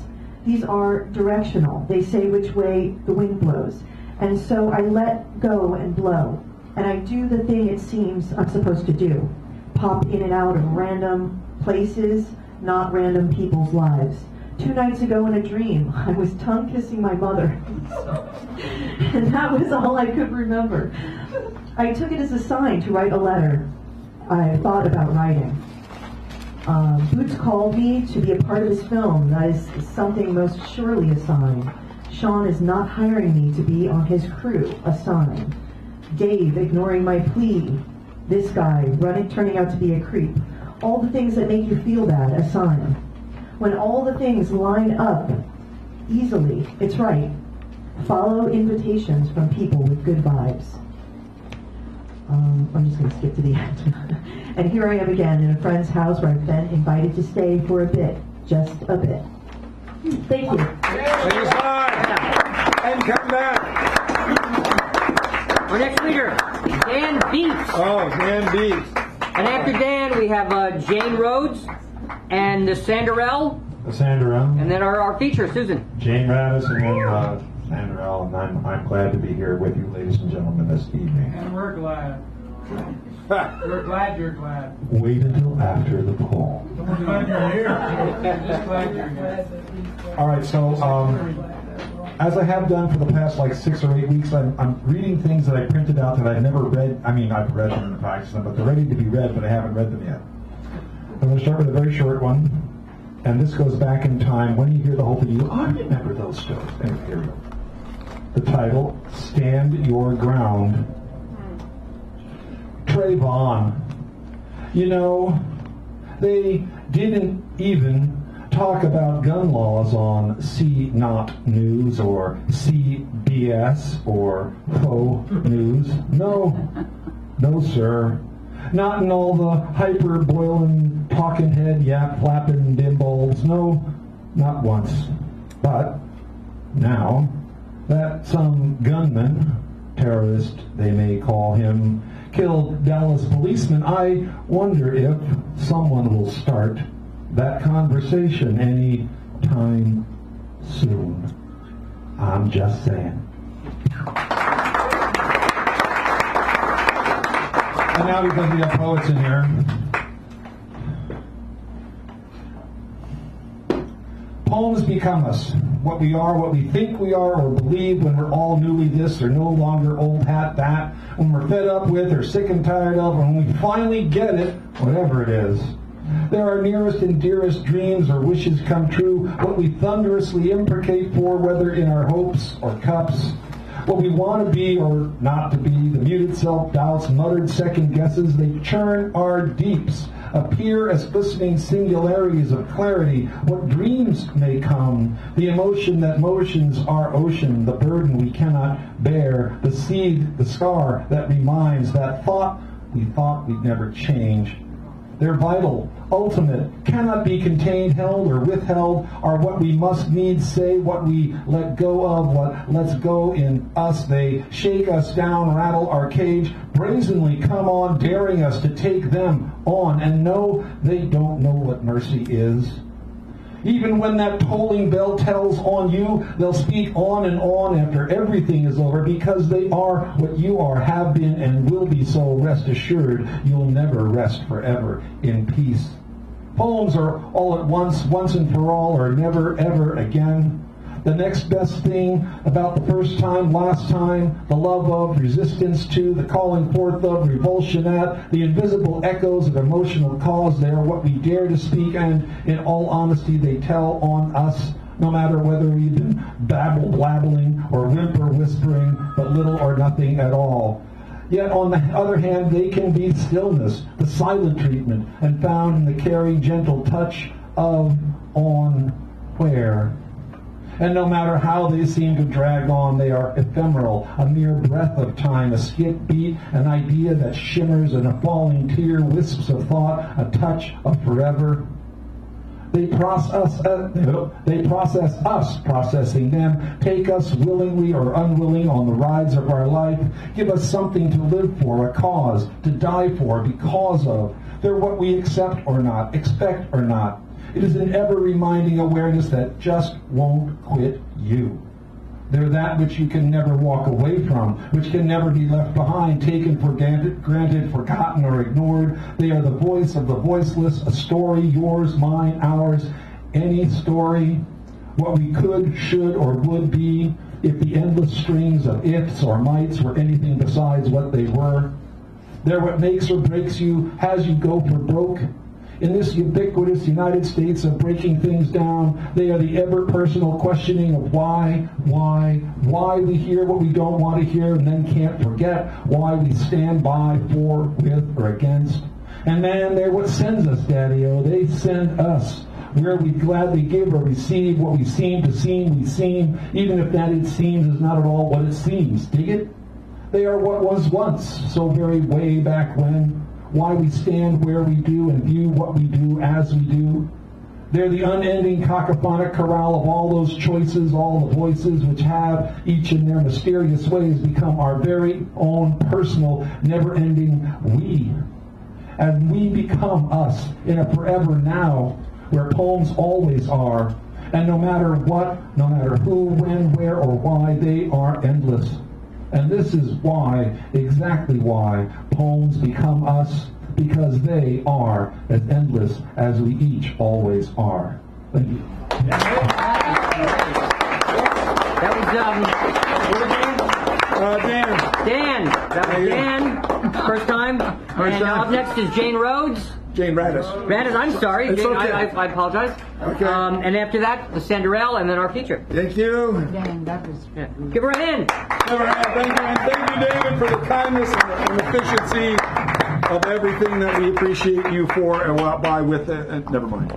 These are directional. They say which way the wind blows. And so I let go and blow. And I do the thing it seems I'm supposed to do. Pop in and out of random places, not random people's lives. 2 nights ago in a dream, I was tongue-kissing my mother. And that was all I could remember. I took it as a sign to write a letter I thought about writing. Boots called me to be a part of his film. That is something most surely a sign. Sean is not hiring me to be on his crew, a sign. Dave ignoring my plea. This guy turning out to be a creep. All the things that make you feel bad, a sign. When all the things line up easily, it's right. Follow invitations from people with good vibes. I'm just going to skip to the end. And here I am again in a friend's house where I've been invited to stay for a bit. Just a bit. Thank you. And come back. Our next speaker, Dan Beats. Oh, Dan Beats. And after Dan, we have Jane Rhodes and the Sanderell. The Sanderell. And then our feature, Susan. Jane Ravis and then Sanderell. And I'm glad to be here with you, ladies and gentlemen, this evening. And we're glad. We're glad you're glad. Wait until after the call. We're glad you're here. Just glad you're here. All right, so as I have done for the past like 6 or 8 weeks, I'm reading things that I printed out that I've never read. I mean, I've read them and practiced them, but they're ready to be read, but I haven't read them yet. I'm going to start with a very short one, and this goes back in time. When you hear the whole thing, you go, I remember those stories. Anyway, here we go. The title, Stand Your Ground. Trayvon. You know, they didn't even talk about gun laws on C-Not News or CBS or Faux News. No, sir. Not in all the hyper-boiling, talking head, yap-flapping bimbulbs. No, not once. But now that some gunman, terrorist they may call him, killed Dallas policemen, I wonder if someone will start that conversation any time soon. I'm just saying. And now because we have poets in here, poems become us. What we are, what we think we are or believe when we're all newly this or no longer old hat that, when we're fed up with or sick and tired of, or when we finally get it, whatever it is. There are nearest and dearest dreams or wishes come true, what we thunderously imprecate for, whether in our hopes or cups. What we want to be or not to be, the muted self-doubts, muttered second guesses, they churn our deeps, appear as glistening singularities of clarity, what dreams may come, the emotion that motions our ocean, the burden we cannot bear, the seed, the scar that reminds, that thought we thought we'd never change. They're vital, ultimate, cannot be contained, held, or withheld, are what we must needs say, what we let go of, what lets go in us. They shake us down, rattle our cage, brazenly come on, daring us to take them on. And no, they don't know what mercy is. Even when that tolling bell tells on you, they'll speak on and on after everything is over, because they are what you are, have been, and will be so. Rest assured, you'll never rest forever in peace. Poems are all at once and for all, or never, ever again. The next best thing about the first time, last time, the love of, resistance to, the calling forth of, revulsion at, the invisible echoes of emotional cause. They are what we dare to speak, and in all honesty they tell on us, no matter whether we've been blabbling or whimper whispering, but little or nothing at all. Yet on the other hand, they can be stillness, the silent treatment, and found in the caring, gentle touch of, on, where. And no matter how they seem to drag on, they are ephemeral, a mere breath of time, a skip beat, an idea that shimmers, and a falling tear, wisps of thought, a touch of forever. They process us, processing them, take us willingly or unwilling on the rides of our life, give us something to live for, a cause, to die for, because of. They're what we accept or not, expect or not. It is an ever-reminding awareness that just won't quit you. They're that which you can never walk away from, which can never be left behind, taken for granted, forgotten, or ignored. They are the voice of the voiceless, a story, yours, mine, ours, any story, what we could, should, or would be, if the endless strings of ifs or mights were anything besides what they were. They're what makes or breaks you, has you go for broke. In this ubiquitous United States of breaking things down, they are the ever-personal questioning of why we hear what we don't want to hear and then can't forget, why we stand by, for, with, or against. And man, they're what sends us, Daddy-O. They send us. Where we gladly give or receive what we seem to seem, we seem, even if that it seems is not at all what it seems. Dig it? They are what was once, so very way back when. Why we stand where we do and view what we do as we do. They're the unending cacophonic chorale of all those choices, all the voices which have, each in their mysterious ways, become our very own personal, never-ending we. And we become us in a forever now, where poems always are. And no matter what, no matter who, when, where, or why, they are endless. And this is why, exactly why, poems become us, because they are as endless as we each always are. Thank you. That was Dan. Dan. That was Dan. First time. And up next is Jane Rhodes. Jane Radis. Radis, I'm sorry. It's Jane, okay. I apologize. Okay. And after that, the Sanderell, and then our feature. Thank you. Dan, that was... Yeah. Give her a hand. Thank you, and thank you, David, for the kindness and efficiency of everything that we appreciate you for and walk by with it. Never mind.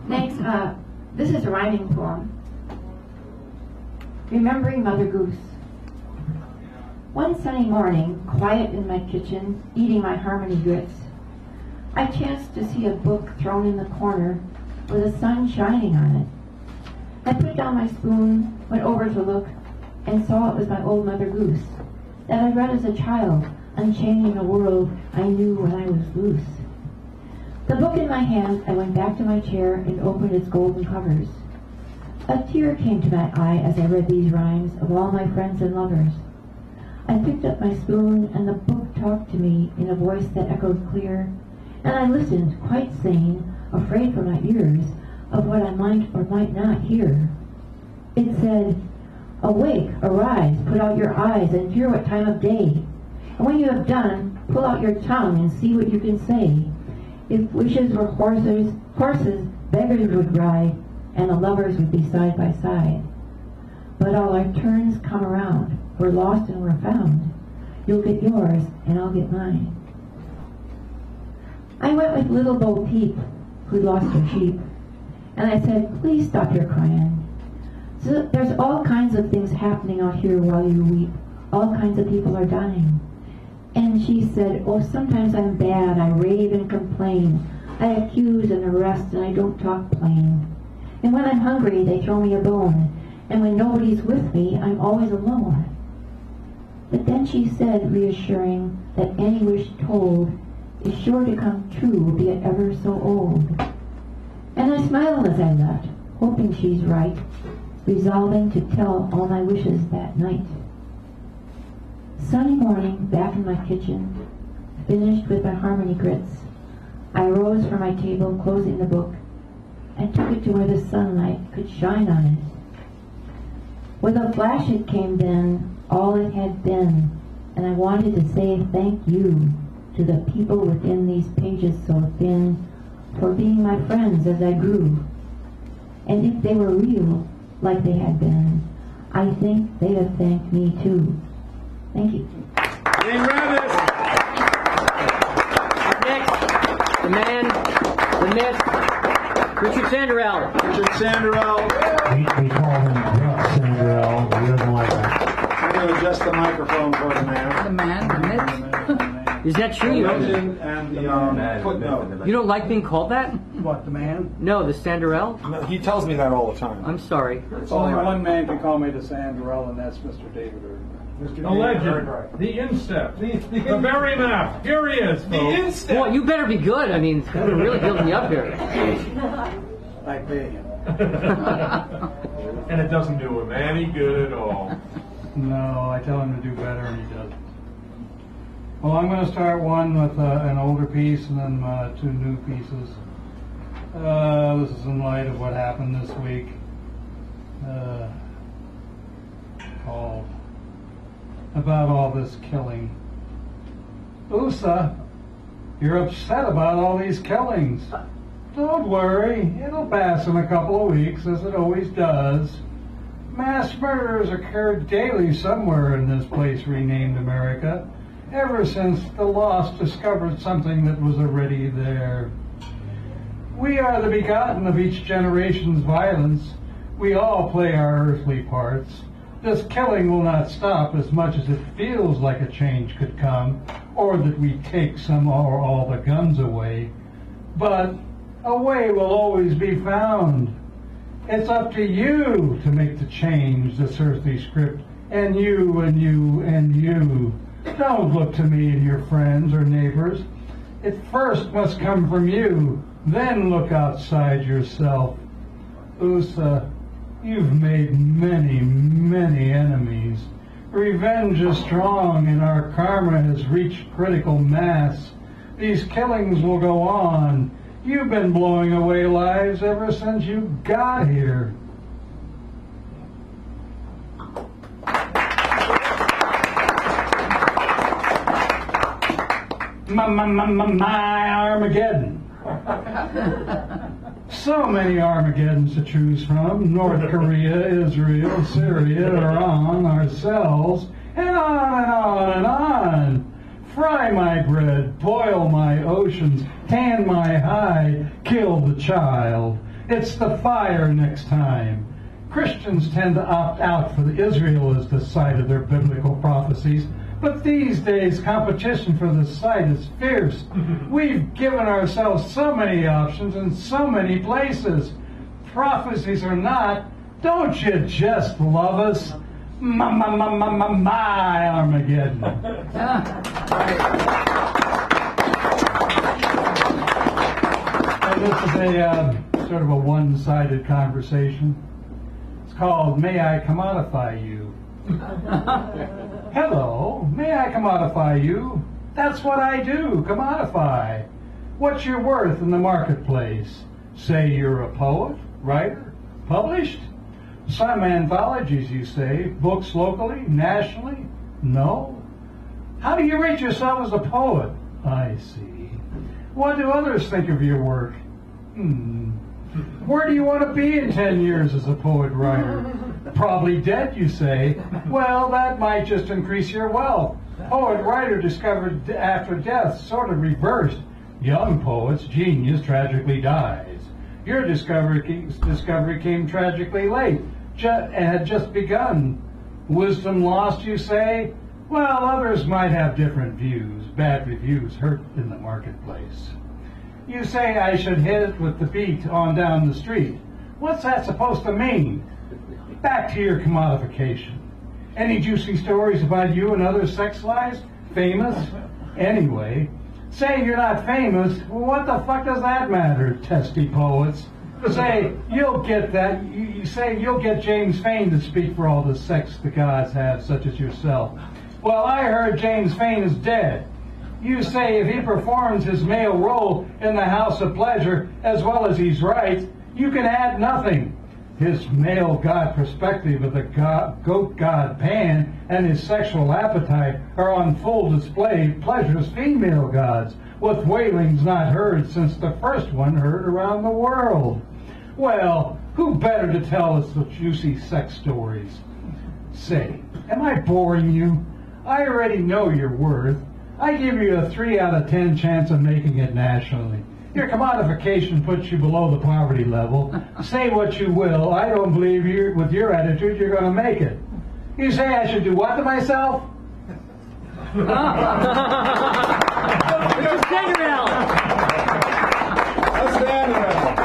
Thanks. This is a rhyming poem. Remembering Mother Goose. One sunny morning, quiet in my kitchen, eating my harmony grits, I chanced to see a book thrown in the corner with the sun shining on it. I put down my spoon, went over to look, and saw it was my old Mother Goose that I read as a child, unchanging a world I knew when I was loose. The book in my hand, I went back to my chair and opened its golden covers. A tear came to my eye as I read these rhymes of all my friends and lovers. I picked up my spoon, and the book talked to me in a voice that echoed clear, and I listened, quite sane, afraid for my ears of what I might or might not hear. It said, "Awake, arise, put out your eyes, and hear what time of day. And when you have done, pull out your tongue and see what you can say. If wishes were horses, beggars would ride, and the lovers would be side by side. But all our turns come around, we're lost and we're found. You'll get yours, and I'll get mine." I went with little Bo Peep, who'd lost her sheep, and I said, "Please stop your crying. So there's all kinds of things happening out here while you weep. All kinds of people are dying." And she said, "Oh, sometimes I'm bad. I rave and complain. I accuse and arrest, and I don't talk plain. And when I'm hungry, they throw me a bone. And when nobody's with me, I'm always alone." But then she said, reassuring, that any wish told is sure to come true, be it ever so old. And I smiled as I left, hoping she's right, resolving to tell all my wishes that night. Sunny morning, back in my kitchen, finished with my harmony grits, I rose from my table, closing the book, and took it to where the sunlight could shine on it. With a flash it came then, all it had been, and I wanted to say thank you to the people within these pages so thin, for being my friends as I grew. And if they were real, like they had been, I think they'd have thanked me too. Thank you. Jane Radis. Next, the man, the myth, Richard Sanderell. Richard Sanderell. We call him Rough Sanderell, but he doesn't like that. I'm going to adjust the microphone for the man. The man, the myth. Is that true? You Legend and the footnote. don't like being called that? What, the man? No, the Sanderell? No, he tells me that all the time. I'm sorry. Only one man can call me the Sanderell, and that's Mr. David Erdman. The legend, the instep, the very map. Here he is, The folks. instant. Well, you better be good. I mean, we're really building you up here. I pay him. And it doesn't do him any good at all. No, I tell him to do better, and he doesn't. Well, I'm going to start one with an older piece and then two new pieces. This is in light of what happened this week. Called About All This Killing. USA, you're upset about all these killings. Don't worry, it'll pass in a couple of weeks, as it always does. Mass murders occur daily somewhere in this place renamed America, ever since the lost discovered something that was already there. We are the begotten of each generation's violence. We all play our earthly parts. This killing will not stop as much as it feels like a change could come, or that we take some or all the guns away. But a way will always be found. It's up to you to make the change, this earthly script, and you and you and you. Don't look to me and your friends or neighbors. It first must come from you, then look outside yourself. USA, you've made many, many enemies. Revenge is strong and our karma has reached critical mass. These killings will go on. You've been blowing away lives ever since you got here. My Armageddon. So many Armageddons to choose from. North Korea, Israel, Syria, Iran, ourselves, and on and on and on. Fry my bread, boil my oceans, tan my hide, kill the child. It's the fire next time. Christians tend to opt out for Israel as the site of their biblical prophecies, but these days competition for the site is fierce. We've given ourselves so many options in so many places. Prophecies or not, don't you just love us? My Armageddon. And this is a sort of a one-sided conversation. It's called May I Commodify You? Hello, may I commodify you? That's what I do, commodify. What's your worth in the marketplace? Say you're a poet, writer, published? Some anthologies, you say. Books locally, nationally? No. How do you rate yourself as a poet? I see. What do others think of your work? Where do you want to be in 10 years as a poet writer? Probably dead, you say. Well, that might just increase your wealth. Poet writer discovered after death, sort of reversed. Young poets, genius tragically dies. Your discovery came tragically late, had just begun. Wisdom lost, you say? Well, others might have different views. Bad reviews hurt in the marketplace. You say I should hit it with the beat on down the street. What's that supposed to mean? Back to your commodification. Any juicy stories about you and other sex lives? Famous? Anyway, say you're not famous, well, what the fuck does that matter, testy poets? Say you'll get that. You say you'll get James Fain to speak for all the sex the gods have, such as yourself. Well, I heard James Fain is dead. You say if he performs his male role in the House of Pleasure as well as he's right, you can add nothing. His male god perspective of the goat god Pan and his sexual appetite are on full display. Pleasure's female gods, with wailings not heard since the first one heard around the world. Well, who better to tell us the juicy sex stories? Say, am I boring you? I already know your worth. I give you a 3 out of 10 chance of making it nationally. Your commodification puts you below the poverty level. Say what you will, I don't believe you, with your attitude you're going to make it. You say I should do what to myself? Mr. Sangerville! Let's stand around.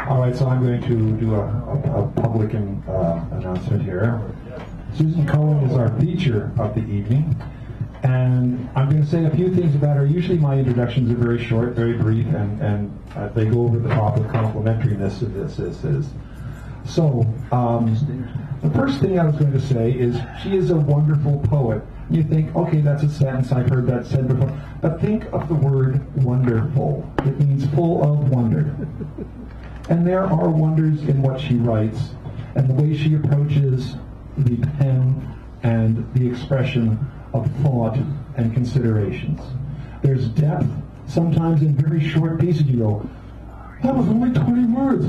All right, so I'm going to do a public announcement here. Susan Cohen is our feature of the evening, and I'm going to say a few things about her. Usually my introductions are very short, very brief, and they go over the top of complimentariness of this. So, the first thing I was going to say is she is a wonderful poet. You think, okay, that's a sentence, I've heard that said before, but think of the word wonderful. It means full of wonder. And there are wonders in what she writes, and the way she approaches the pen and the expression of thought and considerations. There's depth, sometimes in very short pieces you go, that was only 20 words.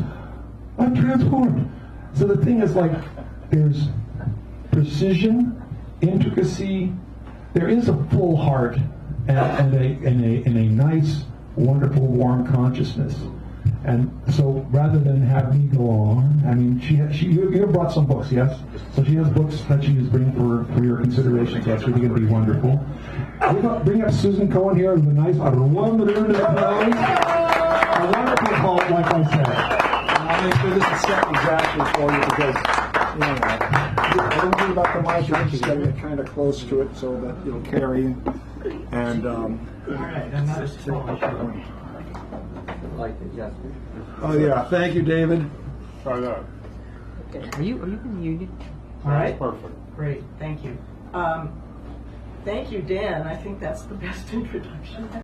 I'm transformed. So the thing is, like, there's precision, intricacy, there is a full heart and a nice, wonderful, warm consciousness. And so rather than have me go on, I mean, you brought some books, yes? So she has books that she is bringing for your consideration, so that's really going to be wonderful. Bring up Susan Cohen here with a nice, a wonderful poet, like I said. I'll make sure this is set exactly for you because, I don't think about the mic, you just got to get kind of close to it so that it'll carry. And, All right, and that's Oh yeah, thank you, David. Try that. Okay. Are you in the union? All right. Perfect. Great. Thank you. Thank you, Dan. I think that's the best introduction.